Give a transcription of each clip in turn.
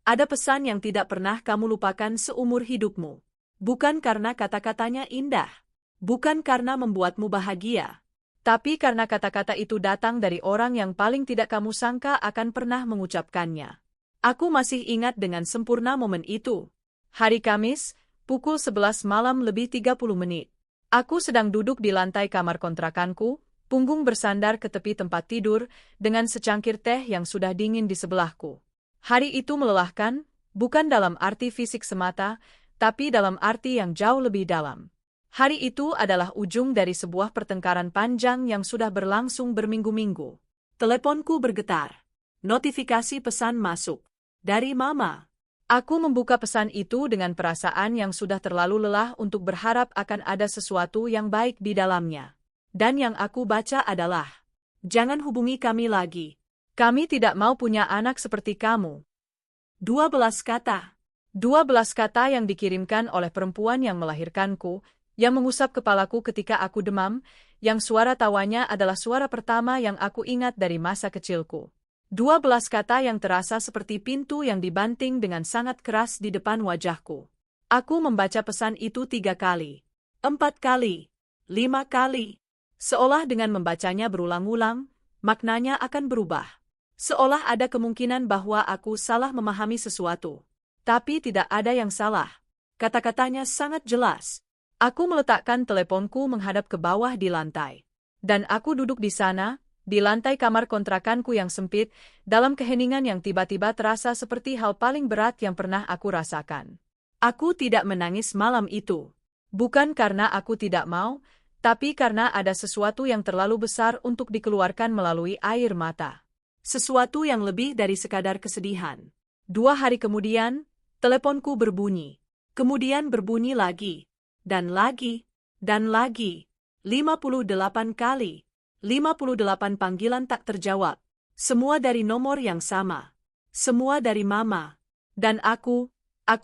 Ada pesan yang tidak pernah kamu lupakan seumur hidupmu. Bukan karena kata-katanya indah. Bukan karena membuatmu bahagia. Tapi karena kata-kata itu datang dari orang yang paling tidak kamu sangka akan pernah mengucapkannya. Aku masih ingat dengan sempurna momen itu. Hari Kamis, pukul 11 malam lebih 30 menit. Aku sedang duduk di lantai kamar kontrakanku, punggung bersandar ke tepi tempat tidur, dengan secangkir teh yang sudah dingin di sebelahku. Hari itu melelahkan, bukan dalam arti fisik semata, tapi dalam arti yang jauh lebih dalam. Hari itu adalah ujung dari sebuah pertengkaran panjang yang sudah berlangsung berminggu-minggu. Teleponku bergetar. Notifikasi pesan masuk. Dari Mama. Aku membuka pesan itu dengan perasaan yang sudah terlalu lelah untuk berharap akan ada sesuatu yang baik di dalamnya. Dan yang aku baca adalah, "Jangan hubungi kami lagi. Kami tidak mau punya anak seperti kamu." 12 kata. 12 kata yang dikirimkan oleh perempuan yang melahirkanku, yang mengusap kepalaku ketika aku demam, yang suara tawanya adalah suara pertama yang aku ingat dari masa kecilku. 12 kata yang terasa seperti pintu yang dibanting dengan sangat keras di depan wajahku. Aku membaca pesan itu 3 kali, 4 kali, 5 kali. Seolah dengan membacanya berulang-ulang, maknanya akan berubah. Seolah ada kemungkinan bahwa aku salah memahami sesuatu. Tapi tidak ada yang salah. Kata-katanya sangat jelas. Aku meletakkan teleponku menghadap ke bawah di lantai. Dan aku duduk di sana, di lantai kamar kontrakanku yang sempit, dalam keheningan yang tiba-tiba terasa seperti hal paling berat yang pernah aku rasakan. Aku tidak menangis malam itu. Bukan karena aku tidak mau, tapi karena ada sesuatu yang terlalu besar untuk dikeluarkan melalui air mata. Sesuatu yang lebih dari sekadar kesedihan. 2 hari kemudian, teleponku berbunyi. Kemudian berbunyi lagi. Dan lagi. Dan lagi. 58 kali. 58 panggilan tak terjawab. Semua dari nomor yang sama. Semua dari Mama. Dan aku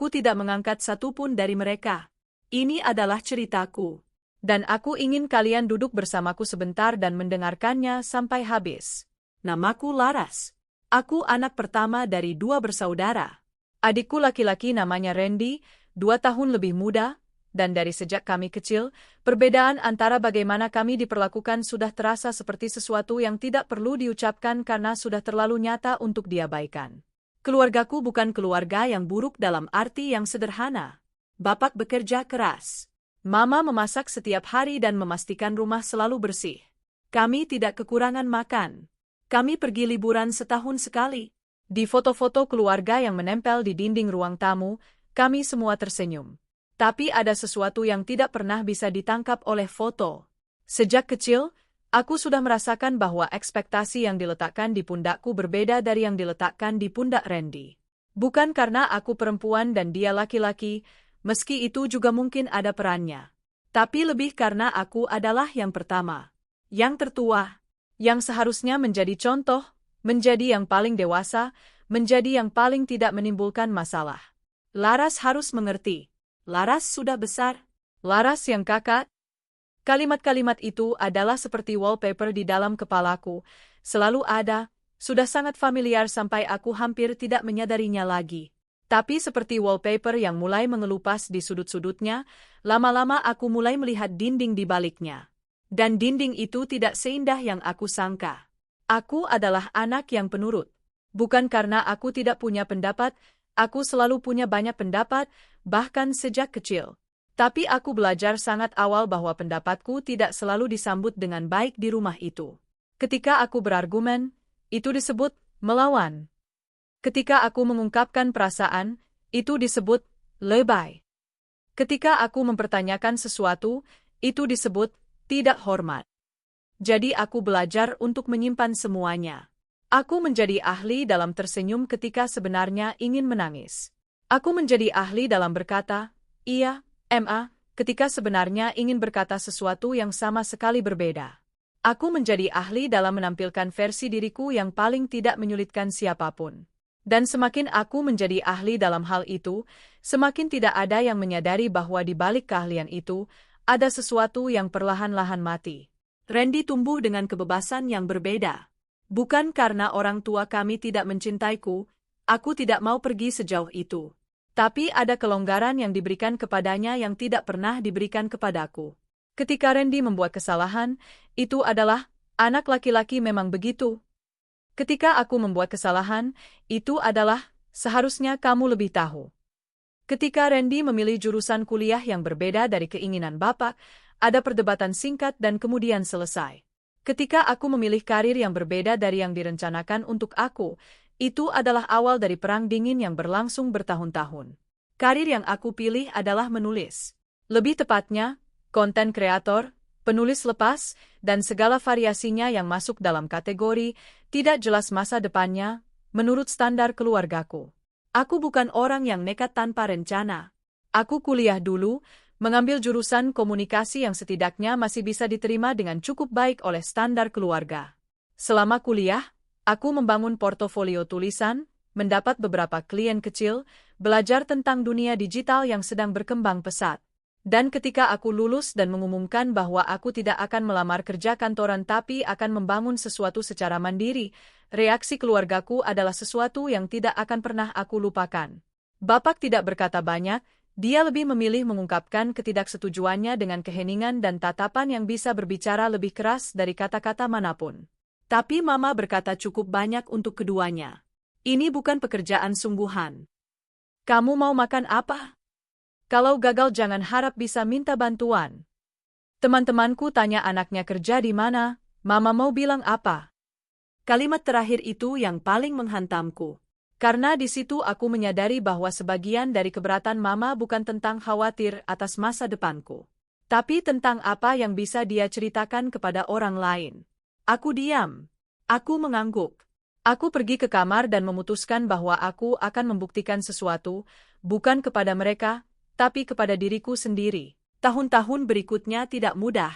tidak mengangkat satupun dari mereka. Ini adalah ceritaku. Dan aku ingin kalian duduk bersamaku sebentar dan mendengarkannya sampai habis. Namaku Laras. Aku anak pertama dari 2 bersaudara. Adikku laki-laki namanya Randy, 2 tahun lebih muda, dan dari sejak kami kecil, perbedaan antara bagaimana kami diperlakukan sudah terasa seperti sesuatu yang tidak perlu diucapkan karena sudah terlalu nyata untuk diabaikan. Keluargaku bukan keluarga yang buruk dalam arti yang sederhana. Bapak bekerja keras. Mama memasak setiap hari dan memastikan rumah selalu bersih. Kami tidak kekurangan makan. Kami pergi liburan setahun sekali. Di foto-foto keluarga yang menempel di dinding ruang tamu, kami semua tersenyum. Tapi ada sesuatu yang tidak pernah bisa ditangkap oleh foto. Sejak kecil, aku sudah merasakan bahwa ekspektasi yang diletakkan di pundakku berbeda dari yang diletakkan di pundak Randy. Bukan karena aku perempuan dan dia laki-laki, meski itu juga mungkin ada perannya. Tapi lebih karena aku adalah yang pertama, yang tertua, yang seharusnya menjadi contoh, menjadi yang paling dewasa, menjadi yang paling tidak menimbulkan masalah. Laras harus mengerti. Laras sudah besar. Laras yang kakak. Kalimat-kalimat itu adalah seperti wallpaper di dalam kepalaku. Selalu ada, sudah sangat familiar sampai aku hampir tidak menyadarinya lagi. Tapi seperti wallpaper yang mulai mengelupas di sudut-sudutnya, lama-lama aku mulai melihat dinding di baliknya. Dan dinding itu tidak seindah yang aku sangka. Aku adalah anak yang penurut. Bukan karena aku tidak punya pendapat, aku selalu punya banyak pendapat, bahkan sejak kecil. Tapi aku belajar sangat awal bahwa pendapatku tidak selalu disambut dengan baik di rumah itu. Ketika aku berargumen, itu disebut melawan. Ketika aku mengungkapkan perasaan, itu disebut lebay. Ketika aku mempertanyakan sesuatu, itu disebut tidak hormat. Jadi aku belajar untuk menyimpan semuanya. Aku menjadi ahli dalam tersenyum ketika sebenarnya ingin menangis. Aku menjadi ahli dalam berkata, iya, ketika sebenarnya ingin berkata sesuatu yang sama sekali berbeda. Aku menjadi ahli dalam menampilkan versi diriku yang paling tidak menyulitkan siapapun. Dan semakin aku menjadi ahli dalam hal itu, semakin tidak ada yang menyadari bahwa di balik keahlian itu, ada sesuatu yang perlahan-lahan mati. Randy tumbuh dengan kebebasan yang berbeda. Bukan karena orang tua kami tidak mencintaiku, Aku tidak mau pergi sejauh itu. Tapi ada kelonggaran yang diberikan kepadanya yang tidak pernah diberikan kepadaku. Ketika Randy membuat kesalahan, itu adalah, anak laki-laki memang begitu. Ketika aku membuat kesalahan, itu adalah, seharusnya kamu lebih tahu. Ketika Randy memilih jurusan kuliah yang berbeda dari keinginan Bapak, ada perdebatan singkat dan kemudian selesai. Ketika aku memilih karir yang berbeda dari yang direncanakan untuk aku, itu adalah awal dari perang dingin yang berlangsung bertahun-tahun. Karir yang aku pilih adalah menulis. Lebih tepatnya, konten kreator, penulis lepas, dan segala variasinya yang masuk dalam kategori tidak jelas masa depannya, menurut standar keluargaku. Aku bukan orang yang nekat tanpa rencana. Aku kuliah dulu, mengambil jurusan komunikasi yang setidaknya masih bisa diterima dengan cukup baik oleh standar keluarga. Selama kuliah, aku membangun portofolio tulisan, mendapat beberapa klien kecil, belajar tentang dunia digital yang sedang berkembang pesat. Dan ketika aku lulus dan mengumumkan bahwa aku tidak akan melamar kerja kantoran tapi akan membangun sesuatu secara mandiri, reaksi keluargaku adalah sesuatu yang tidak akan pernah aku lupakan. Bapak tidak berkata banyak, dia lebih memilih mengungkapkan ketidaksetujuannya dengan keheningan dan tatapan yang bisa berbicara lebih keras dari kata-kata manapun. Tapi Mama berkata cukup banyak untuk keduanya. Ini bukan pekerjaan sungguhan. Kamu mau makan apa? Kalau gagal jangan harap bisa minta bantuan. Teman-temanku tanya anaknya kerja di mana, Mama mau bilang apa? Kalimat terakhir itu yang paling menghantamku. Karena di situ aku menyadari bahwa sebagian dari keberatan Mama bukan tentang khawatir atas masa depanku. Tapi tentang apa yang bisa dia ceritakan kepada orang lain. Aku diam. Aku mengangguk. Aku pergi ke kamar dan memutuskan bahwa aku akan membuktikan sesuatu, bukan kepada mereka, tapi kepada diriku sendiri. Tahun-tahun berikutnya tidak mudah.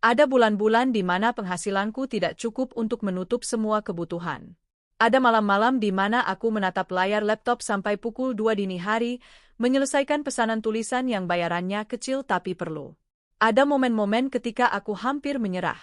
Ada bulan-bulan di mana penghasilanku tidak cukup untuk menutup semua kebutuhan. Ada malam-malam di mana aku menatap layar laptop sampai pukul 2 dini hari, menyelesaikan pesanan tulisan yang bayarannya kecil tapi perlu. Ada momen-momen ketika aku hampir menyerah.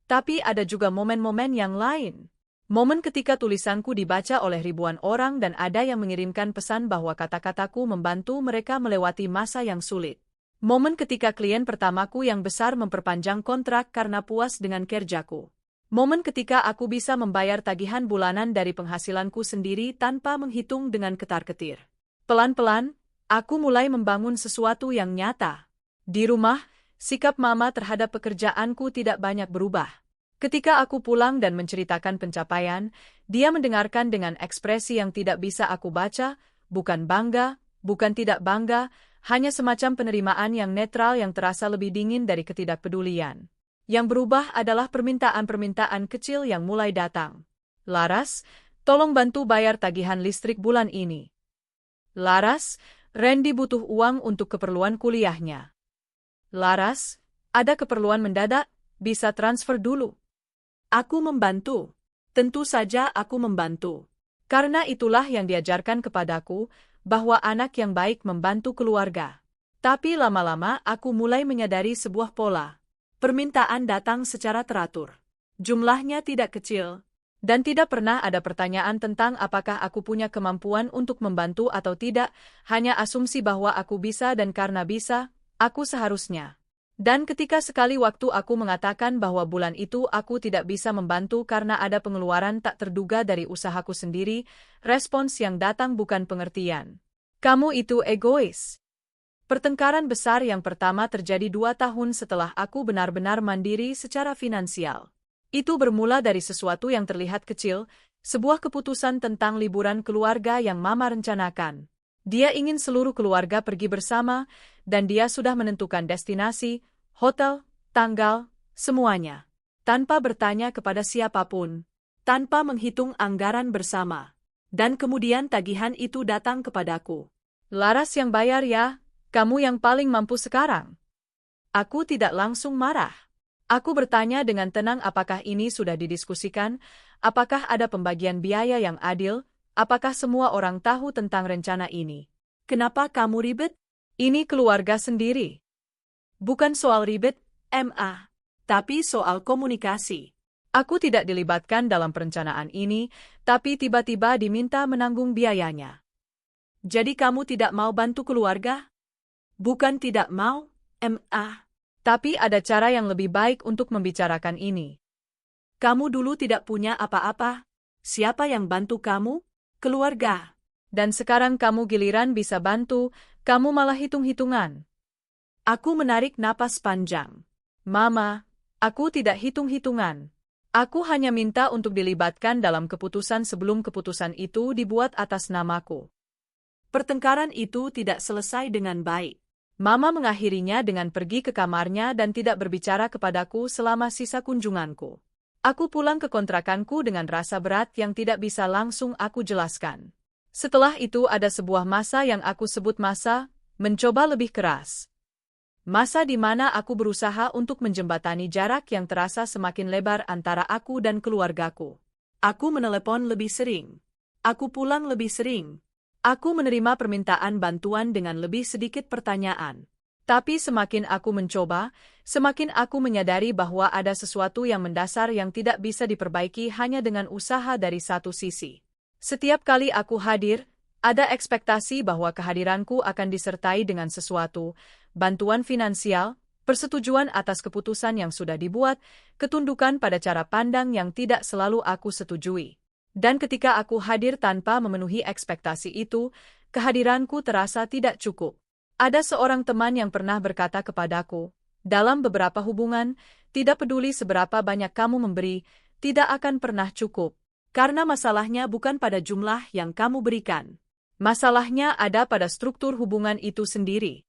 Tapi ada juga momen-momen yang lain. Momen ketika tulisanku dibaca oleh ribuan orang dan ada yang mengirimkan pesan bahwa kata-kataku membantu mereka melewati masa yang sulit. Momen ketika klien pertamaku yang besar memperpanjang kontrak karena puas dengan kerjaku. Momen ketika aku bisa membayar tagihan bulanan dari penghasilanku sendiri tanpa menghitung dengan ketar-ketir. Pelan-pelan, aku mulai membangun sesuatu yang nyata. Di rumah, sikap Mama terhadap pekerjaanku tidak banyak berubah. Ketika aku pulang dan menceritakan pencapaian, dia mendengarkan dengan ekspresi yang tidak bisa aku baca, bukan bangga, bukan tidak bangga, hanya semacam penerimaan yang netral yang terasa lebih dingin dari ketidakpedulian. Yang berubah adalah permintaan-permintaan kecil yang mulai datang. Laras, tolong bantu bayar tagihan listrik bulan ini. Laras, Randy butuh uang untuk keperluan kuliahnya. Laras, ada keperluan mendadak, bisa transfer dulu. Aku membantu. Tentu saja aku membantu. Karena itulah yang diajarkan kepadaku, bahwa anak yang baik membantu keluarga. Tapi lama-lama aku mulai menyadari sebuah pola. Permintaan datang secara teratur. Jumlahnya tidak kecil. Dan tidak pernah ada pertanyaan tentang apakah aku punya kemampuan untuk membantu atau tidak, hanya asumsi bahwa aku bisa dan karena bisa, aku seharusnya. Dan ketika sekali waktu aku mengatakan bahwa bulan itu aku tidak bisa membantu karena ada pengeluaran tak terduga dari usahaku sendiri, respons yang datang bukan pengertian. Kamu itu egois. Pertengkaran besar yang pertama terjadi 2 tahun setelah aku benar-benar mandiri secara finansial. Itu bermula dari sesuatu yang terlihat kecil, sebuah keputusan tentang liburan keluarga yang Mama rencanakan. Dia ingin seluruh keluarga pergi bersama, dan dia sudah menentukan destinasi, hotel, tanggal, semuanya. Tanpa bertanya kepada siapapun, tanpa menghitung anggaran bersama. Dan kemudian tagihan itu datang kepadaku. Laras yang bayar ya, kamu yang paling mampu sekarang. Aku tidak langsung marah. Aku bertanya dengan tenang apakah ini sudah didiskusikan, apakah ada pembagian biaya yang adil, apakah semua orang tahu tentang rencana ini. Kenapa kamu ribet? Ini keluarga sendiri. Bukan soal ribet, Ma. Tapi soal komunikasi. Aku tidak dilibatkan dalam perencanaan ini, tapi tiba-tiba diminta menanggung biayanya. Jadi kamu tidak mau bantu keluarga? Bukan tidak mau, Ma. Tapi ada cara yang lebih baik untuk membicarakan ini. Kamu dulu tidak punya apa-apa. Siapa yang bantu kamu? Keluarga. Dan sekarang kamu giliran bisa bantu, kamu malah hitung-hitungan. Aku menarik napas panjang. Mama, aku tidak hitung-hitungan. Aku hanya minta untuk dilibatkan dalam keputusan sebelum keputusan itu dibuat atas namaku. Pertengkaran itu tidak selesai dengan baik. Mama mengakhirinya dengan pergi ke kamarnya dan tidak berbicara kepadaku selama sisa kunjunganku. Aku pulang ke kontrakanku dengan rasa berat yang tidak bisa langsung aku jelaskan. Setelah itu ada sebuah masa yang aku sebut masa mencoba lebih keras. Masa di mana aku berusaha untuk menjembatani jarak yang terasa semakin lebar antara aku dan keluargaku. Aku menelepon lebih sering. Aku pulang lebih sering. Aku menerima permintaan bantuan dengan lebih sedikit pertanyaan. Tapi semakin aku mencoba, semakin aku menyadari bahwa ada sesuatu yang mendasar yang tidak bisa diperbaiki hanya dengan usaha dari satu sisi. Setiap kali aku hadir, ada ekspektasi bahwa kehadiranku akan disertai dengan sesuatu, bantuan finansial, persetujuan atas keputusan yang sudah dibuat, ketundukan pada cara pandang yang tidak selalu aku setujui. Dan ketika aku hadir tanpa memenuhi ekspektasi itu, kehadiranku terasa tidak cukup. Ada seorang teman yang pernah berkata kepadaku, dalam beberapa hubungan, tidak peduli seberapa banyak kamu memberi, tidak akan pernah cukup. Karena masalahnya bukan pada jumlah yang kamu berikan. Masalahnya ada pada struktur hubungan itu sendiri.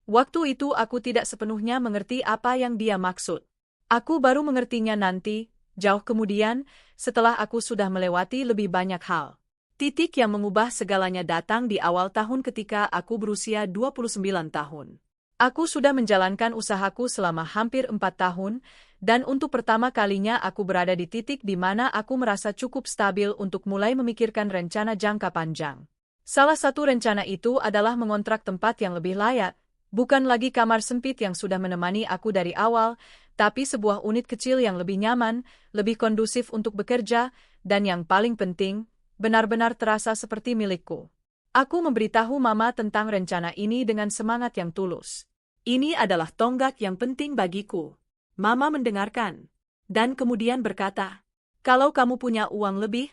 Waktu itu aku tidak sepenuhnya mengerti apa yang dia maksud. Aku baru mengertinya nanti, jauh kemudian, setelah aku sudah melewati lebih banyak hal. Titik yang mengubah segalanya datang di awal tahun ketika aku berusia 29 tahun. Aku sudah menjalankan usahaku selama hampir 4 tahun, dan untuk pertama kalinya aku berada di titik di mana aku merasa cukup stabil untuk mulai memikirkan rencana jangka panjang. Salah satu rencana itu adalah mengontrak tempat yang lebih layak, bukan lagi kamar sempit yang sudah menemani aku dari awal, tapi sebuah unit kecil yang lebih nyaman, lebih kondusif untuk bekerja, dan yang paling penting, benar-benar terasa seperti milikku. Aku memberitahu Mama tentang rencana ini dengan semangat yang tulus. Ini adalah tonggak yang penting bagiku. Mama mendengarkan, dan kemudian berkata, kalau kamu punya uang lebih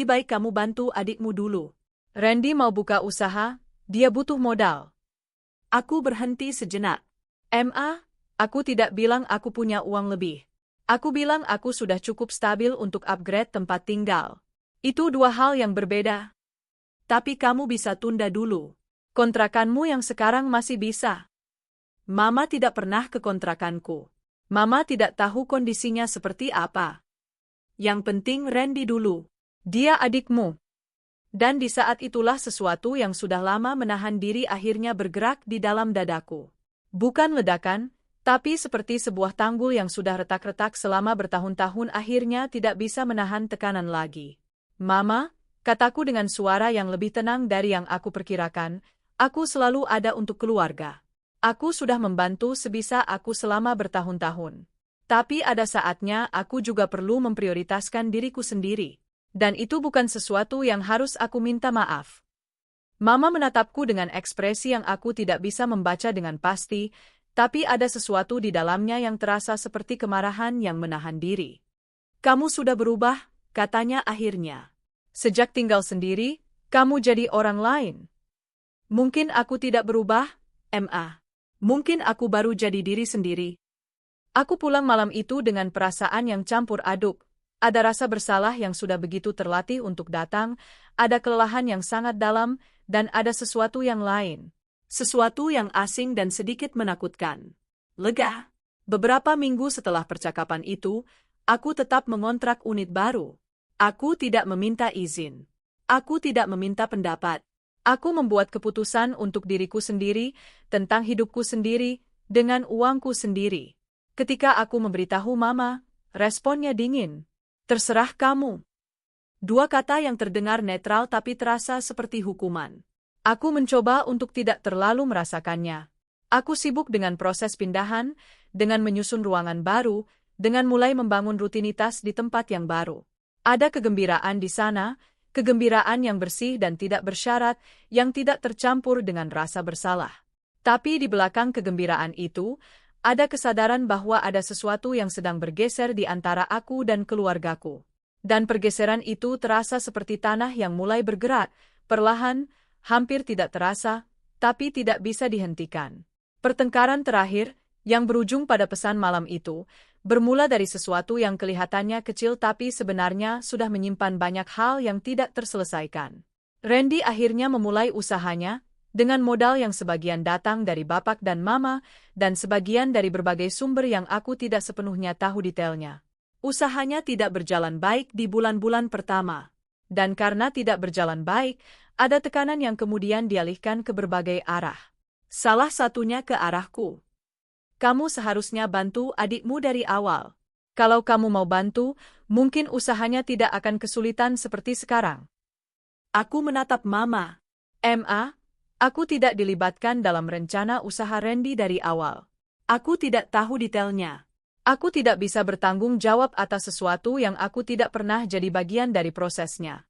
baik kamu bantu adikmu dulu. Randy mau buka usaha, dia butuh modal. Aku berhenti sejenak. Ma, aku tidak bilang aku punya uang lebih. Aku bilang aku sudah cukup stabil untuk upgrade tempat tinggal. Itu dua hal yang berbeda. Tapi kamu bisa tunda dulu. Kontrakanmu yang sekarang masih bisa. Mama tidak pernah ke kontrakanku. Mama tidak tahu kondisinya seperti apa. Yang penting Randy dulu. Dia adikmu. Dan di saat itulah sesuatu yang sudah lama menahan diri akhirnya bergerak di dalam dadaku. Bukan ledakan, tapi seperti sebuah tanggul yang sudah retak-retak selama bertahun-tahun akhirnya tidak bisa menahan tekanan lagi. Mama, kataku dengan suara yang lebih tenang dari yang aku perkirakan, aku selalu ada untuk keluarga. Aku sudah membantu sebisa aku selama bertahun-tahun. Tapi ada saatnya aku juga perlu memprioritaskan diriku sendiri. Dan itu bukan sesuatu yang harus aku minta maaf. Mama menatapku dengan ekspresi yang aku tidak bisa membaca dengan pasti, tapi ada sesuatu di dalamnya yang terasa seperti kemarahan yang menahan diri. Kamu sudah berubah, katanya akhirnya. Sejak tinggal sendiri, kamu jadi orang lain. Mungkin aku tidak berubah, Ma. Mungkin aku baru jadi diri sendiri. Aku pulang malam itu dengan perasaan yang campur aduk. Ada rasa bersalah yang sudah begitu terlatih untuk datang, ada kelelahan yang sangat dalam, dan ada sesuatu yang lain. Sesuatu yang asing dan sedikit menakutkan. Lega. Beberapa minggu setelah percakapan itu, aku tetap mengontrak unit baru. Aku tidak meminta izin. Aku tidak meminta pendapat. Aku membuat keputusan untuk diriku sendiri, tentang hidupku sendiri, dengan uangku sendiri. Ketika aku memberitahu Mama, responnya dingin. Terserah kamu. Dua kata yang terdengar netral tapi terasa seperti hukuman. Aku mencoba untuk tidak terlalu merasakannya. Aku sibuk dengan proses pindahan, dengan menyusun ruangan baru, dengan mulai membangun rutinitas di tempat yang baru. Ada kegembiraan di sana, kegembiraan yang bersih dan tidak bersyarat, yang tidak tercampur dengan rasa bersalah. Tapi di belakang kegembiraan itu, ada kesadaran bahwa ada sesuatu yang sedang bergeser di antara aku dan keluargaku. Dan pergeseran itu terasa seperti tanah yang mulai bergerak, perlahan, hampir tidak terasa, tapi tidak bisa dihentikan. Pertengkaran terakhir, yang berujung pada pesan malam itu, bermula dari sesuatu yang kelihatannya kecil tapi sebenarnya sudah menyimpan banyak hal yang tidak terselesaikan. Randy akhirnya memulai usahanya, dengan modal yang sebagian datang dari bapak dan mama, dan sebagian dari berbagai sumber yang aku tidak sepenuhnya tahu detailnya. Usahanya tidak berjalan baik di bulan-bulan pertama. Dan karena tidak berjalan baik, ada tekanan yang kemudian dialihkan ke berbagai arah. Salah satunya ke arahku. Kamu seharusnya bantu adikmu dari awal. Kalau kamu mau bantu, mungkin usahanya tidak akan kesulitan seperti sekarang. Aku menatap Mama. Aku tidak dilibatkan dalam rencana usaha Randy dari awal. Aku tidak tahu detailnya. Aku tidak bisa bertanggung jawab atas sesuatu yang aku tidak pernah jadi bagian dari prosesnya.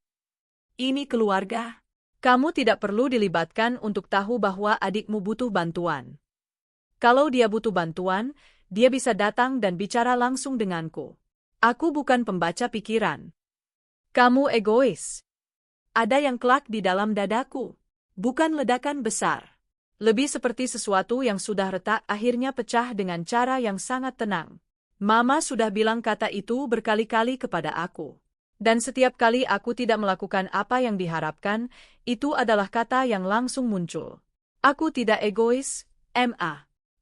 Ini keluarga. Kamu tidak perlu dilibatkan untuk tahu bahwa adikmu butuh bantuan. Kalau dia butuh bantuan, dia bisa datang dan bicara langsung denganku. Aku bukan pembaca pikiran. Kamu egois. Ada yang kelak di dalam dadaku. Bukan ledakan besar. Lebih seperti sesuatu yang sudah retak akhirnya pecah dengan cara yang sangat tenang. Mama sudah bilang kata itu berkali-kali kepada aku. Dan setiap kali aku tidak melakukan apa yang diharapkan, itu adalah kata yang langsung muncul. Aku tidak egois,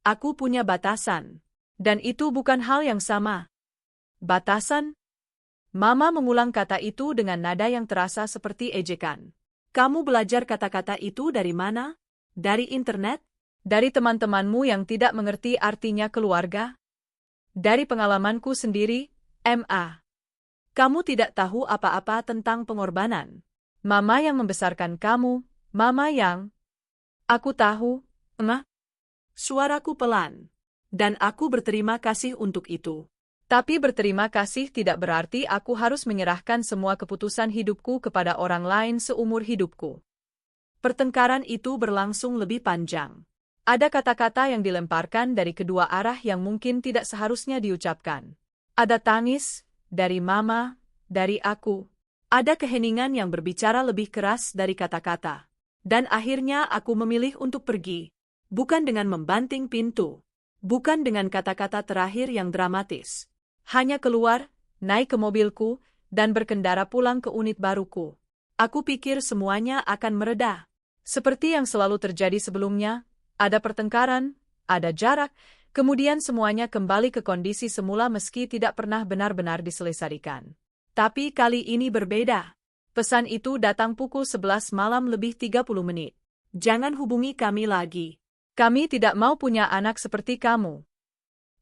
Aku punya batasan. Dan itu bukan hal yang sama. Batasan? Mama mengulang kata itu dengan nada yang terasa seperti ejekan. Kamu belajar kata-kata itu dari mana? Dari internet? Dari teman-temanmu yang tidak mengerti artinya keluarga? Dari pengalamanku sendiri, Kamu tidak tahu apa-apa tentang pengorbanan. Mama yang membesarkan kamu, Mama yang... Aku tahu, Suaraku pelan. Dan aku berterima kasih untuk itu. Tapi berterima kasih tidak berarti aku harus menyerahkan semua keputusan hidupku kepada orang lain seumur hidupku. Pertengkaran itu berlangsung lebih panjang. Ada kata-kata yang dilemparkan dari kedua arah yang mungkin tidak seharusnya diucapkan. Ada tangis, dari Mama, dari aku. Ada keheningan yang berbicara lebih keras dari kata-kata. Dan akhirnya aku memilih untuk pergi. Bukan dengan membanting pintu. Bukan dengan kata-kata terakhir yang dramatis. Hanya keluar, naik ke mobilku, dan berkendara pulang ke unit baruku. Aku pikir semuanya akan mereda. Seperti yang selalu terjadi sebelumnya, ada pertengkaran, ada jarak, kemudian semuanya kembali ke kondisi semula meski tidak pernah benar-benar diselesaikan. Tapi kali ini berbeda. Pesan itu datang pukul 11 malam lebih 30 menit. Jangan hubungi kami lagi. Kami tidak mau punya anak seperti kamu.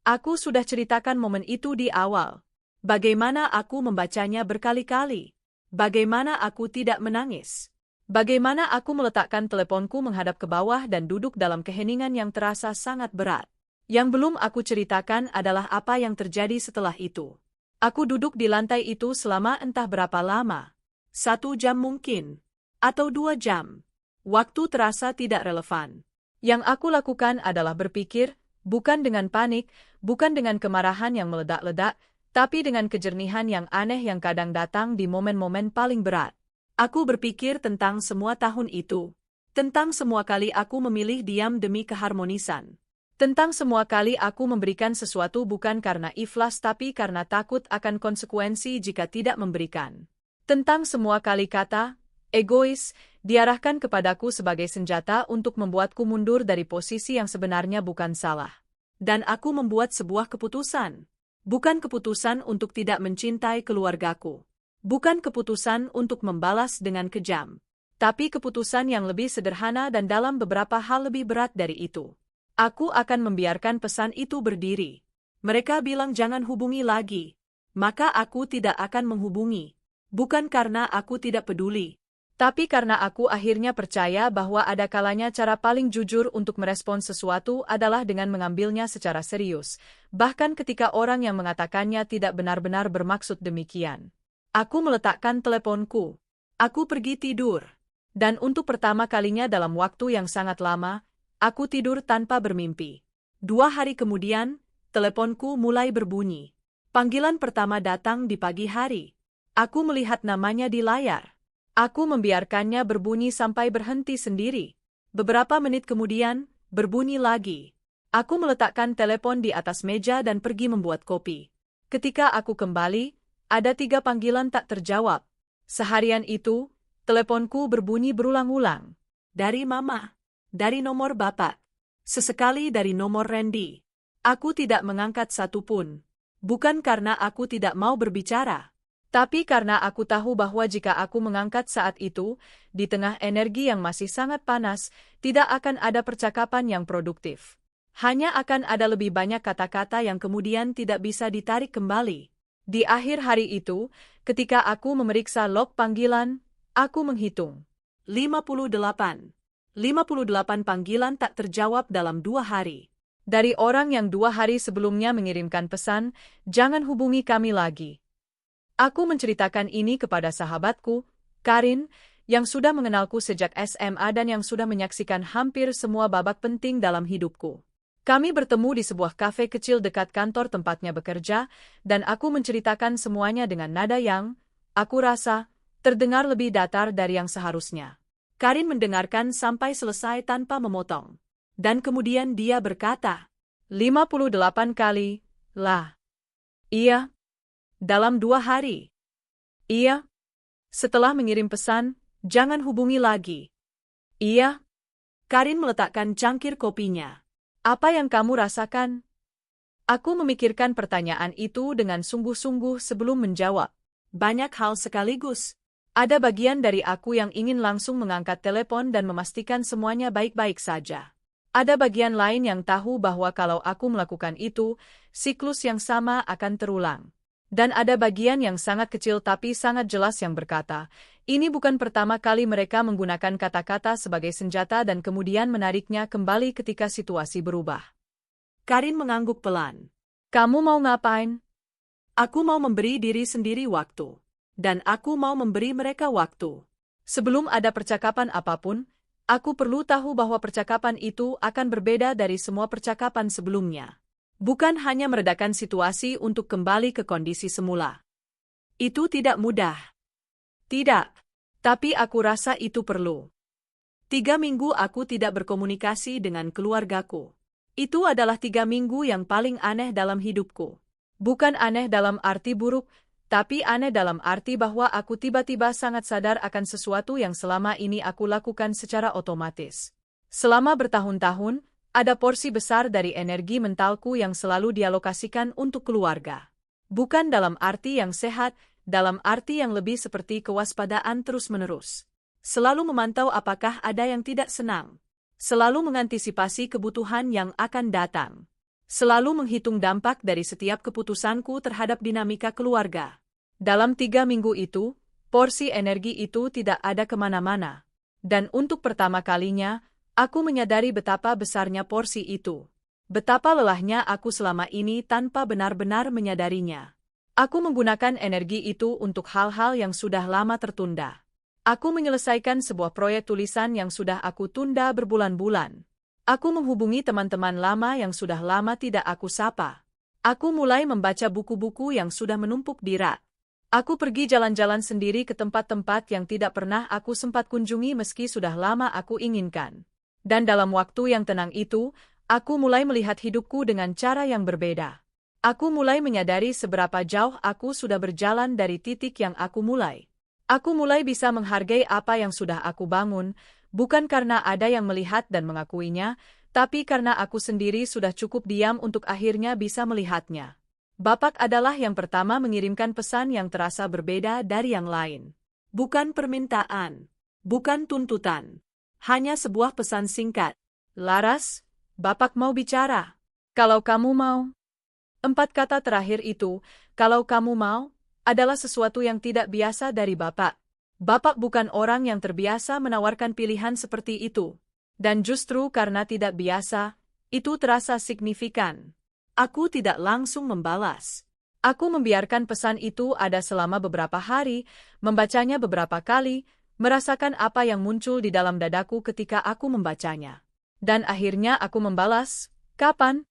Aku sudah ceritakan momen itu di awal. Bagaimana aku membacanya berkali-kali. Bagaimana aku tidak menangis. Bagaimana aku meletakkan teleponku menghadap ke bawah dan duduk dalam keheningan yang terasa sangat berat. Yang belum aku ceritakan adalah apa yang terjadi setelah itu. Aku duduk di lantai itu selama entah berapa lama. 1 jam mungkin. Atau 2 jam. Waktu terasa tidak relevan. Yang aku lakukan adalah berpikir, bukan dengan panik, bukan dengan kemarahan yang meledak-ledak, tapi dengan kejernihan yang aneh yang kadang datang di momen-momen paling berat. Aku berpikir tentang semua tahun itu. Tentang semua kali aku memilih diam demi keharmonisan. Tentang semua kali aku memberikan sesuatu bukan karena ikhlas tapi karena takut akan konsekuensi jika tidak memberikan. Tentang semua kali kata, egois, diarahkan kepadaku sebagai senjata untuk membuatku mundur dari posisi yang sebenarnya bukan salah. Dan aku membuat sebuah keputusan. Bukan keputusan untuk tidak mencintai keluargaku. Bukan keputusan untuk membalas dengan kejam. Tapi keputusan yang lebih sederhana dan dalam beberapa hal lebih berat dari itu. Aku akan membiarkan pesan itu berdiri. Mereka bilang jangan hubungi lagi. Maka aku tidak akan menghubungi. Bukan karena aku tidak peduli. Tapi karena aku akhirnya percaya bahwa ada kalanya cara paling jujur untuk merespons sesuatu adalah dengan mengambilnya secara serius, bahkan ketika orang yang mengatakannya tidak benar-benar bermaksud demikian. Aku meletakkan teleponku. Aku pergi tidur. Dan untuk pertama kalinya dalam waktu yang sangat lama, aku tidur tanpa bermimpi. 2 hari kemudian, teleponku mulai berbunyi. Panggilan pertama datang di pagi hari. Aku melihat namanya di layar. Aku membiarkannya berbunyi sampai berhenti sendiri. Beberapa menit kemudian, berbunyi lagi. Aku meletakkan telepon di atas meja dan pergi membuat kopi. Ketika aku kembali, ada 3 panggilan tak terjawab. Seharian itu, teleponku berbunyi berulang-ulang. Dari Mama. Dari nomor Bapak. Sesekali dari nomor Randy. Aku tidak mengangkat satu pun. Bukan karena aku tidak mau berbicara. Tapi karena aku tahu bahwa jika aku mengangkat saat itu, di tengah energi yang masih sangat panas, tidak akan ada percakapan yang produktif. Hanya akan ada lebih banyak kata-kata yang kemudian tidak bisa ditarik kembali. Di akhir hari itu, ketika aku memeriksa log panggilan, aku menghitung. 58. 58 panggilan tak terjawab dalam 2 hari. Dari orang yang 2 hari sebelumnya mengirimkan pesan, "Jangan hubungi kami lagi." Aku menceritakan ini kepada sahabatku, Karin, yang sudah mengenalku sejak SMA dan yang sudah menyaksikan hampir semua babak penting dalam hidupku. Kami bertemu di sebuah kafe kecil dekat kantor tempatnya bekerja, dan aku menceritakan semuanya dengan nada yang, aku rasa, terdengar lebih datar dari yang seharusnya. Karin mendengarkan sampai selesai tanpa memotong. Dan kemudian dia berkata, 58 kali, lah. Iya. Dalam 2 hari. Iya. Setelah mengirim pesan, jangan hubungi lagi. Iya. Karin meletakkan cangkir kopinya. Apa yang kamu rasakan? Aku memikirkan pertanyaan itu dengan sungguh-sungguh sebelum menjawab. Banyak hal sekaligus. Ada bagian dari aku yang ingin langsung mengangkat telepon dan memastikan semuanya baik-baik saja. Ada bagian lain yang tahu bahwa kalau aku melakukan itu, siklus yang sama akan terulang. Dan ada bagian yang sangat kecil tapi sangat jelas yang berkata, ini bukan pertama kali mereka menggunakan kata-kata sebagai senjata dan kemudian menariknya kembali ketika situasi berubah. Karin mengangguk pelan. Kamu mau ngapain? Aku mau memberi diri sendiri waktu. Dan aku mau memberi mereka waktu. Sebelum ada percakapan apapun, aku perlu tahu bahwa percakapan itu akan berbeda dari semua percakapan sebelumnya. Bukan hanya meredakan situasi untuk kembali ke kondisi semula. Itu tidak mudah. Tidak. Tapi aku rasa itu perlu. 3 minggu aku tidak berkomunikasi dengan keluargaku. Itu adalah 3 minggu yang paling aneh dalam hidupku. Bukan aneh dalam arti buruk, tapi aneh dalam arti bahwa aku tiba-tiba sangat sadar akan sesuatu yang selama ini aku lakukan secara otomatis. Selama bertahun-tahun, ada porsi besar dari energi mentalku yang selalu dialokasikan untuk keluarga. Bukan dalam arti yang sehat, dalam arti yang lebih seperti kewaspadaan terus-menerus. Selalu memantau apakah ada yang tidak senang. Selalu mengantisipasi kebutuhan yang akan datang. Selalu menghitung dampak dari setiap keputusanku terhadap dinamika keluarga. Dalam 3 minggu itu, porsi energi itu tidak ada kemana-mana. Dan untuk pertama kalinya, aku menyadari betapa besarnya porsi itu. Betapa lelahnya aku selama ini tanpa benar-benar menyadarinya. Aku menggunakan energi itu untuk hal-hal yang sudah lama tertunda. Aku menyelesaikan sebuah proyek tulisan yang sudah aku tunda berbulan-bulan. Aku menghubungi teman-teman lama yang sudah lama tidak aku sapa. Aku mulai membaca buku-buku yang sudah menumpuk di rak. Aku pergi jalan-jalan sendiri ke tempat-tempat yang tidak pernah aku sempat kunjungi meski sudah lama aku inginkan. Dan dalam waktu yang tenang itu, aku mulai melihat hidupku dengan cara yang berbeda. Aku mulai menyadari seberapa jauh aku sudah berjalan dari titik yang aku mulai. Aku mulai bisa menghargai apa yang sudah aku bangun, bukan karena ada yang melihat dan mengakuinya, tapi karena aku sendiri sudah cukup diam untuk akhirnya bisa melihatnya. Bapak adalah yang pertama mengirimkan pesan yang terasa berbeda dari yang lain. Bukan permintaan, bukan tuntutan. Hanya sebuah pesan singkat. Laras, Bapak mau bicara. Kalau kamu mau. 4 kata terakhir itu, kalau kamu mau, adalah sesuatu yang tidak biasa dari Bapak. Bapak bukan orang yang terbiasa menawarkan pilihan seperti itu. Dan justru karena tidak biasa, itu terasa signifikan. Aku tidak langsung membalas. Aku membiarkan pesan itu ada selama beberapa hari, membacanya beberapa kali, merasakan apa yang muncul di dalam dadaku ketika aku membacanya. Dan akhirnya aku membalas, "Kapan?"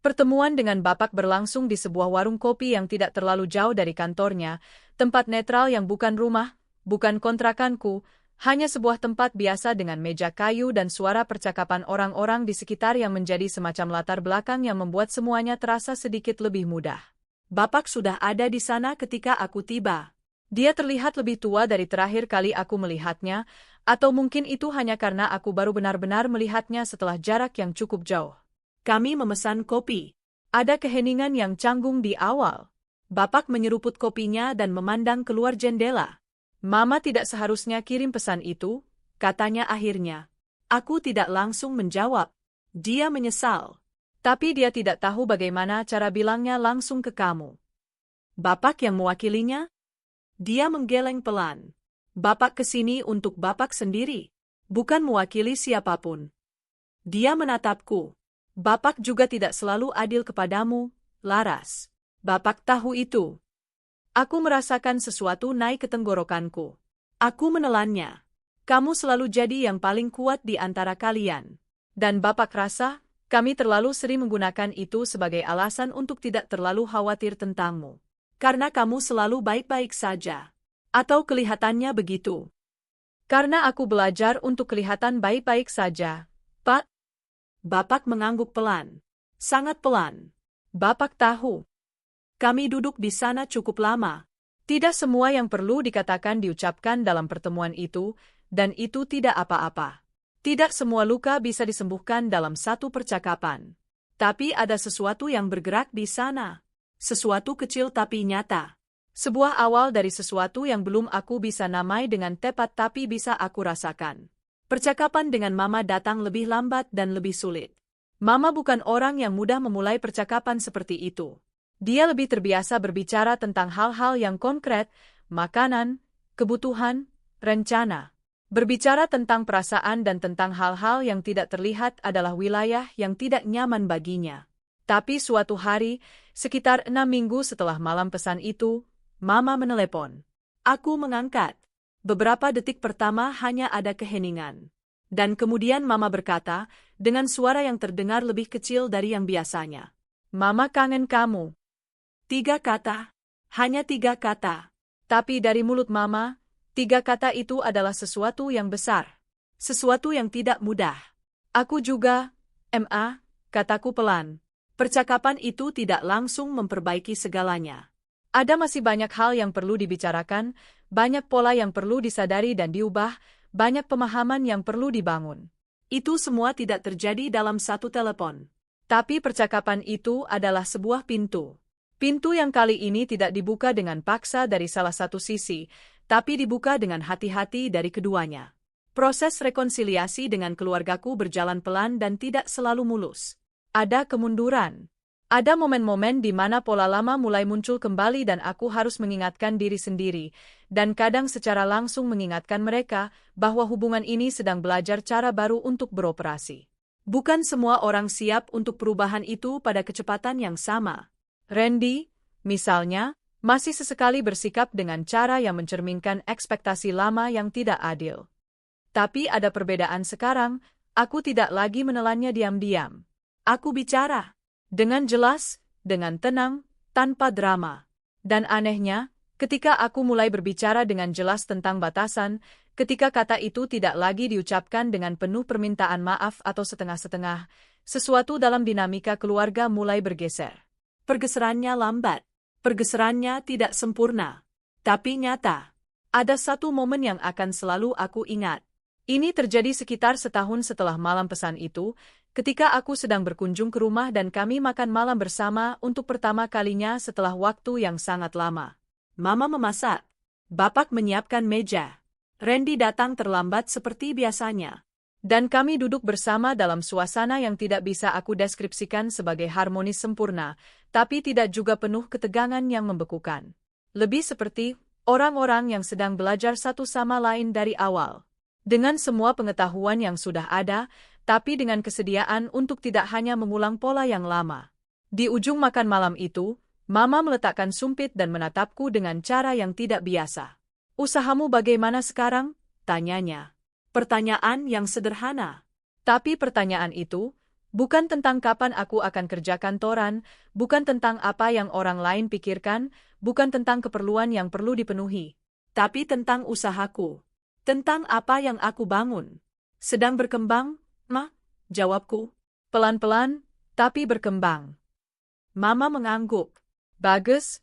Pertemuan dengan Bapak berlangsung di sebuah warung kopi yang tidak terlalu jauh dari kantornya, tempat netral yang bukan rumah, bukan kontrakanku, hanya sebuah tempat biasa dengan meja kayu dan suara percakapan orang-orang di sekitar yang menjadi semacam latar belakang yang membuat semuanya terasa sedikit lebih mudah. Bapak sudah ada di sana ketika aku tiba. Dia terlihat lebih tua dari terakhir kali aku melihatnya, atau mungkin itu hanya karena aku baru benar-benar melihatnya setelah jarak yang cukup jauh. Kami memesan kopi. Ada keheningan yang canggung di awal. Bapak menyeruput kopinya dan memandang keluar jendela. "Mama tidak seharusnya kirim pesan itu," katanya akhirnya. Aku tidak langsung menjawab. Dia menyesal. Tapi dia tidak tahu bagaimana cara bilangnya langsung ke kamu. "Bapak yang mewakilinya?" Dia menggeleng pelan. "Bapak kesini untuk Bapak sendiri, bukan mewakili siapapun." Dia menatapku. "Bapak juga tidak selalu adil kepadamu, Laras. Bapak tahu itu." Aku merasakan sesuatu naik ke tenggorokanku. Aku menelannya. "Kamu selalu jadi yang paling kuat di antara kalian. Dan Bapak rasa, kami terlalu sering menggunakan itu sebagai alasan untuk tidak terlalu khawatir tentangmu. Karena kamu selalu baik-baik saja. Atau kelihatannya begitu." "Karena aku belajar untuk kelihatan baik-baik saja, Pak." Bapak mengangguk pelan. Sangat pelan. "Bapak tahu. Kami duduk di sana cukup lama. Tidak semua yang perlu dikatakan diucapkan dalam pertemuan itu, dan itu tidak apa-apa. Tidak semua luka bisa disembuhkan dalam satu percakapan. Tapi ada sesuatu yang bergerak di sana. Sesuatu kecil tapi nyata. Sebuah awal dari sesuatu yang belum aku bisa namai dengan tepat tapi bisa aku rasakan." Percakapan dengan Mama datang lebih lambat dan lebih sulit. Mama bukan orang yang mudah memulai percakapan seperti itu. Dia lebih terbiasa berbicara tentang hal-hal yang konkret, makanan, kebutuhan, rencana. Berbicara tentang perasaan dan tentang hal-hal yang tidak terlihat adalah wilayah yang tidak nyaman baginya. Tapi suatu hari, sekitar 6 minggu setelah malam pesan itu, Mama menelepon. Aku mengangkat. Beberapa detik pertama hanya ada keheningan. Dan kemudian Mama berkata, dengan suara yang terdengar lebih kecil dari yang biasanya. "Mama kangen kamu." 3 kata. Hanya 3 kata. Tapi dari mulut Mama, 3 kata itu adalah sesuatu yang besar. Sesuatu yang tidak mudah. "Aku juga, Ma," kataku pelan. Percakapan itu tidak langsung memperbaiki segalanya. Ada masih banyak hal yang perlu dibicarakan, banyak pola yang perlu disadari dan diubah, banyak pemahaman yang perlu dibangun. Itu semua tidak terjadi dalam satu telepon. Tapi percakapan itu adalah sebuah pintu. Pintu yang kali ini tidak dibuka dengan paksa dari salah satu sisi, tapi dibuka dengan hati-hati dari keduanya. Proses rekonsiliasi dengan keluargaku berjalan pelan dan tidak selalu mulus. Ada kemunduran. Ada momen-momen di mana pola lama mulai muncul kembali dan aku harus mengingatkan diri sendiri, dan kadang secara langsung mengingatkan mereka bahwa hubungan ini sedang belajar cara baru untuk beroperasi. Bukan semua orang siap untuk perubahan itu pada kecepatan yang sama. Randy, misalnya, masih sesekali bersikap dengan cara yang mencerminkan ekspektasi lama yang tidak adil. Tapi ada perbedaan sekarang, aku tidak lagi menelannya diam-diam. Aku bicara. Dengan jelas, dengan tenang, tanpa drama. Dan anehnya, ketika aku mulai berbicara dengan jelas tentang batasan, ketika kata itu tidak lagi diucapkan dengan penuh permintaan maaf atau setengah-setengah, sesuatu dalam dinamika keluarga mulai bergeser. Pergeserannya lambat. Pergeserannya tidak sempurna. Tapi nyata. Ada satu momen yang akan selalu aku ingat. Ini terjadi sekitar setahun setelah malam pesan itu, ketika aku sedang berkunjung ke rumah dan kami makan malam bersama untuk pertama kalinya setelah waktu yang sangat lama. Mama memasak. Bapak menyiapkan meja. Randy datang terlambat seperti biasanya. Dan kami duduk bersama dalam suasana yang tidak bisa aku deskripsikan sebagai harmonis sempurna, tapi tidak juga penuh ketegangan yang membekukan. Lebih seperti Orang-orang yang sedang belajar satu sama lain dari awal. Dengan semua pengetahuan yang sudah ada, tapi dengan kesediaan untuk tidak hanya mengulang pola yang lama. Di ujung makan malam itu, Mama meletakkan sumpit dan menatapku dengan cara yang tidak biasa. "Usahamu bagaimana sekarang?" tanyanya. Pertanyaan yang sederhana. Tapi pertanyaan itu bukan tentang kapan aku akan kerja kantoran, bukan tentang apa yang orang lain pikirkan, bukan tentang keperluan yang perlu dipenuhi. Tapi tentang usahaku. Tentang apa yang aku bangun. "Sedang berkembang, Ma?" jawabku. "Pelan-pelan, tapi berkembang." Mama mengangguk. "Bagus."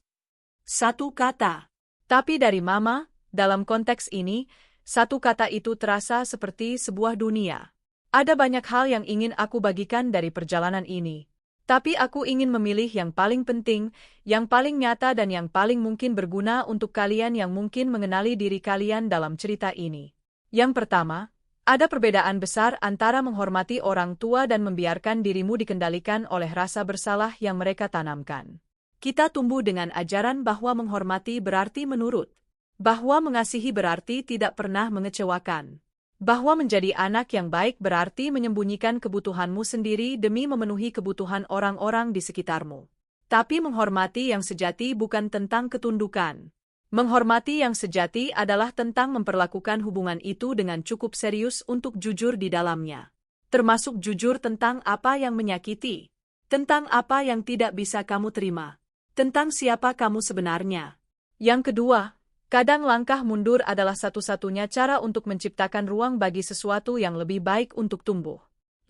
Satu kata. Tapi dari Mama, dalam konteks ini, satu kata itu terasa seperti sebuah dunia. Ada banyak hal yang ingin aku bagikan dari perjalanan ini. Tapi aku ingin memilih yang paling penting, yang paling nyata dan yang paling mungkin berguna untuk kalian yang mungkin mengenali diri kalian dalam cerita ini. Yang pertama, ada perbedaan besar antara menghormati orang tua dan membiarkan dirimu dikendalikan oleh rasa bersalah yang mereka tanamkan. Kita tumbuh dengan ajaran bahwa menghormati berarti menurut. Bahwa mengasihi berarti tidak pernah mengecewakan. Bahwa menjadi anak yang baik berarti menyembunyikan kebutuhanmu sendiri demi memenuhi kebutuhan orang-orang di sekitarmu. Tapi menghormati yang sejati bukan tentang ketundukan. Menghormati yang sejati adalah tentang memperlakukan hubungan itu dengan cukup serius untuk jujur di dalamnya. Termasuk jujur tentang apa yang menyakiti. Tentang apa yang tidak bisa kamu terima. Tentang siapa kamu sebenarnya. Yang kedua, kadang langkah mundur adalah satu-satunya cara untuk menciptakan ruang bagi sesuatu yang lebih baik untuk tumbuh.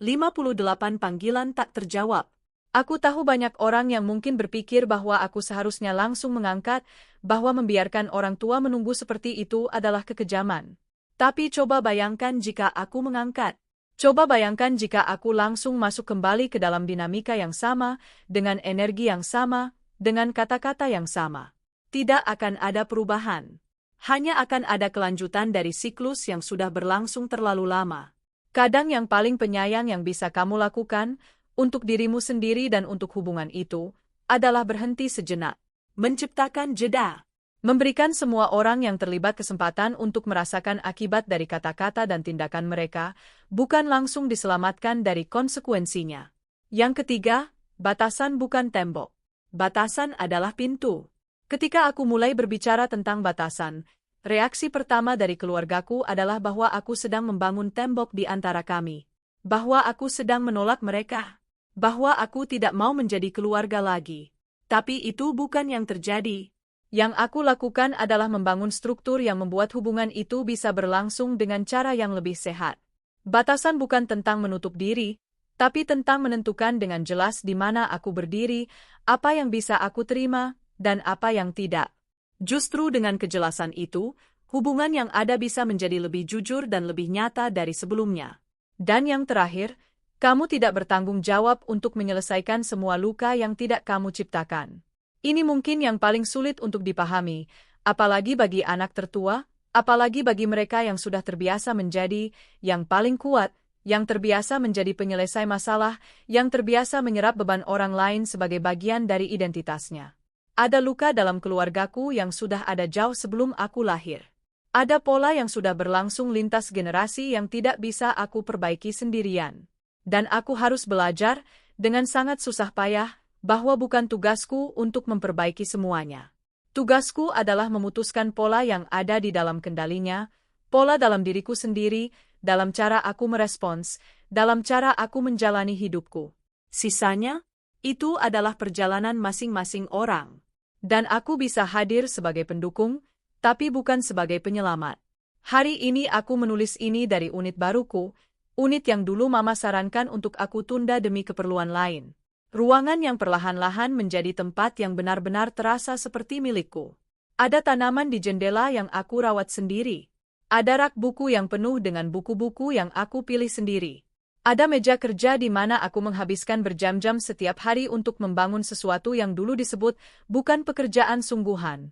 58 panggilan tak terjawab. Aku tahu banyak orang yang mungkin berpikir bahwa aku seharusnya langsung mengangkat, bahwa membiarkan orang tua menunggu seperti itu adalah kekejaman. Tapi coba bayangkan jika aku mengangkat. Coba bayangkan jika aku langsung masuk kembali ke dalam dinamika yang sama, dengan energi yang sama, dengan kata-kata yang sama. Tidak akan ada perubahan. Hanya akan ada kelanjutan dari siklus yang sudah berlangsung terlalu lama. Kadang yang paling penyayang yang bisa kamu lakukan, untuk dirimu sendiri dan untuk hubungan itu, adalah berhenti sejenak. Menciptakan jeda. Memberikan semua orang yang terlibat kesempatan untuk merasakan akibat dari kata-kata dan tindakan mereka, bukan langsung diselamatkan dari konsekuensinya. Yang ketiga, batasan bukan tembok. Batasan adalah pintu. Ketika aku mulai berbicara tentang batasan, reaksi pertama dari keluargaku adalah bahwa aku sedang membangun tembok di antara kami. Bahwa aku sedang menolak mereka. Bahwa aku tidak mau menjadi keluarga lagi. Tapi itu bukan yang terjadi. Yang aku lakukan adalah membangun struktur yang membuat hubungan itu bisa berlangsung dengan cara yang lebih sehat. Batasan bukan tentang menutup diri, tapi tentang menentukan dengan jelas di mana aku berdiri, apa yang bisa aku terima, dan apa yang tidak. Justru dengan kejelasan itu, hubungan yang ada bisa menjadi lebih jujur dan lebih nyata dari sebelumnya. Dan yang terakhir, kamu tidak bertanggung jawab untuk menyelesaikan semua luka yang tidak kamu ciptakan. Ini mungkin yang paling sulit untuk dipahami, apalagi bagi anak tertua, apalagi bagi mereka yang sudah terbiasa menjadi yang paling kuat, yang terbiasa menjadi penyelesai masalah, yang terbiasa menyerap beban orang lain sebagai bagian dari identitasnya. Ada luka dalam keluargaku yang sudah ada jauh sebelum aku lahir. Ada pola yang sudah berlangsung lintas generasi yang tidak bisa aku perbaiki sendirian. Dan aku harus belajar, dengan sangat susah payah, bahwa bukan tugasku untuk memperbaiki semuanya. Tugasku adalah memutuskan pola yang ada di dalam kendalinya, pola dalam diriku sendiri, dalam cara aku merespons, dalam cara aku menjalani hidupku. Sisanya, itu adalah perjalanan masing-masing orang. Dan aku bisa hadir sebagai pendukung, tapi bukan sebagai penyelamat. Hari ini aku menulis ini dari unit baruku, unit yang dulu Mama sarankan untuk aku tunda demi keperluan lain. Ruangan yang perlahan-lahan menjadi tempat yang benar-benar terasa seperti milikku. Ada tanaman di jendela yang aku rawat sendiri. Ada rak buku yang penuh dengan buku-buku yang aku pilih sendiri. Ada meja kerja di mana aku menghabiskan berjam-jam setiap hari untuk membangun sesuatu yang dulu disebut bukan pekerjaan sungguhan.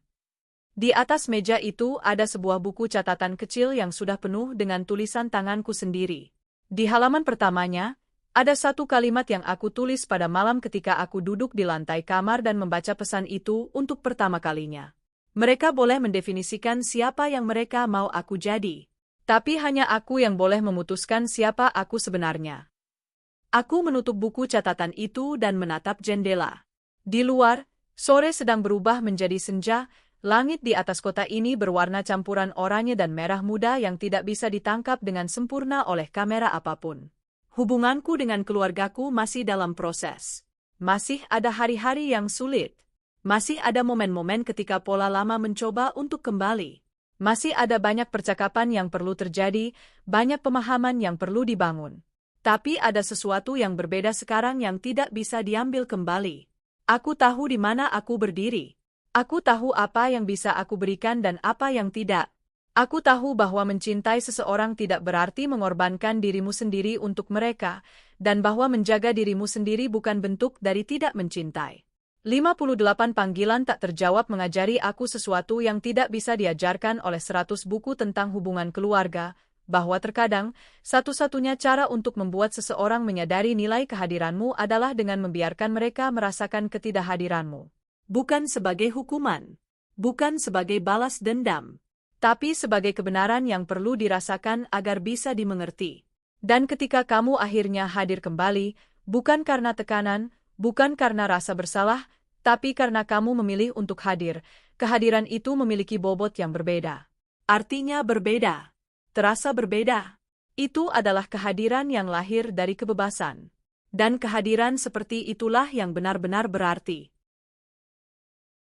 Di atas meja itu ada sebuah buku catatan kecil yang sudah penuh dengan tulisan tanganku sendiri. Di halaman pertamanya, ada satu kalimat yang aku tulis pada malam ketika aku duduk di lantai kamar dan membaca pesan itu untuk pertama kalinya. Mereka boleh mendefinisikan siapa yang mereka mau aku jadi. Tapi hanya aku yang boleh memutuskan siapa aku sebenarnya. Aku menutup buku catatan itu dan menatap jendela. Di luar, sore sedang berubah menjadi senja, langit di atas kota ini berwarna campuran oranye dan merah muda yang tidak bisa ditangkap dengan sempurna oleh kamera apapun. Hubunganku dengan keluargaku masih dalam proses. Masih ada hari-hari yang sulit. Masih ada momen-momen ketika pola lama mencoba untuk kembali. Masih ada banyak percakapan yang perlu terjadi, banyak pemahaman yang perlu dibangun. Tapi ada sesuatu yang berbeda sekarang yang tidak bisa diambil kembali. Aku tahu di mana aku berdiri. Aku tahu apa yang bisa aku berikan dan apa yang tidak. Aku tahu bahwa mencintai seseorang tidak berarti mengorbankan dirimu sendiri untuk mereka, dan bahwa menjaga dirimu sendiri bukan bentuk dari tidak mencintai. 58 panggilan tak terjawab mengajari aku sesuatu yang tidak bisa diajarkan oleh 100 buku tentang hubungan keluarga, bahwa terkadang, satu-satunya cara untuk membuat seseorang menyadari nilai kehadiranmu adalah dengan membiarkan mereka merasakan ketidakhadiranmu. Bukan sebagai hukuman, bukan sebagai balas dendam, tapi sebagai kebenaran yang perlu dirasakan agar bisa dimengerti. Dan ketika kamu akhirnya hadir kembali, bukan karena tekanan, bukan karena rasa bersalah, tapi karena kamu memilih untuk hadir, kehadiran itu memiliki bobot yang berbeda. Artinya berbeda. Terasa berbeda. Itu adalah kehadiran yang lahir dari kebebasan. Dan kehadiran seperti itulah yang benar-benar berarti.